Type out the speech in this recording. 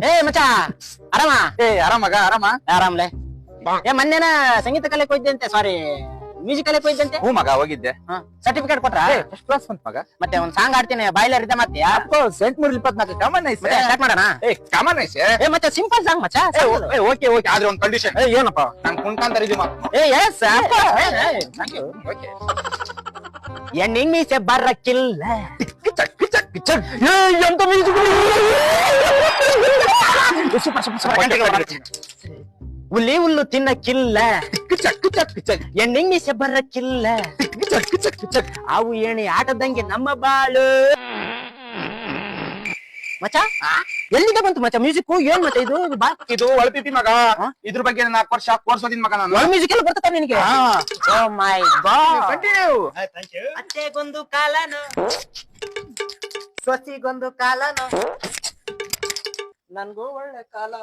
ಏ ಮಚ್ಚ ಆರಾಮ ಆರಾಮಗ ಆರಾಮ ಆರಾಮ್ಲೆ ಏ ಮೊನ್ನೆನ ಸಂಗೀತ ಕಲೆ ಹೋಯ್ದಂತೆ ಸಾರಿ ಮ್ಯೂಸಿಕ್ ಕಲೆ ಹೋಯ್ದಂತೆ ಹೂ ಮಗ ಹೋಗಿದ್ದೆ. ಸರ್ಟಿಫಿಕೇಟ್ ಕೊಟ್ರ ಫಸ್ಟ್ ಕ್ಲಾಸ್ ಬಂತ ಮಗ. ಮತ್ತೆ ಒಂದ್ ಸಾಂಗ್ ಆಡ್ತೀನಿ ಬಾಯ್ಲರ್ ಇದ್ದ ಮತ್ತೆ ಸೆಂಟ್ ಮೂರ್ 24 ಕಾಮನ್ ಐಸ್. ಸ್ಟಾರ್ಟ್ ಮಾಡೋಣ. Common ice. ಏ ಮತ್ತೆ ಸಿಂಪಲ್ ಸಾಂಗ್ ಮಚ್ಚ. ಓಕೆ ಓಕೆ ಆದ್ರೆ ಒಂದು ಕಂಡೀಷನ್. ಏನಪ್ಪ ನಾನು ಕುಣ್ಕಾಂತ ಇದೀನಿ. ಎಸ್ ಓಕೆ ಹೆಣ್ಣಿಂಗ್ ಮೀಸೆ ಬರಕ್ಕಿಲ್ಲ. ಎಂತ ಮ್ಯೂಸಿಕ್. ಹುಲಿ ಹುಲ್ಲು ತಿನ್ನಕ್ಕಿಲ್ಲ. ಹೆಣ್ಣಿಂಗ್ ಮೀಸೆ ಬರಕ್ಕಿಲ್ಲ. ಅವು ಏಣಿ ಆಟದಂಗೆ ನಮ್ಮ ಬಾಳು. ಮಚ್ಚ ಎಲ್ಲಿಗೆ ಬಂತು ಮಚ್ಚ ಮ್ಯೂಸಿಕ್? ಏನ್ ಮತ್ತೆ ಇದು ಇದು ಒಳಪಿಪಿ ಮಗ. ಇದ್ರ ಬಗ್ಗೆ 4 ವರ್ಷ ಕೋರ್ಸ್ ಓದಿನ ಮಗ ನಾನು. ಮ್ಯೂಸಿಕ್ ಎಲ್ಲ ಬರ್ತದ ನಿನಗೆ? ಓ ಮೈ ಗಾಡ್. ಅತ್ತೆಗೊಂದು ಕಾಲನು ಸೊಸಿಗೊಂದು ಕಾಲನು ನನ್ಗೂ ಒಳ್ಳೆ ಕಾಲ.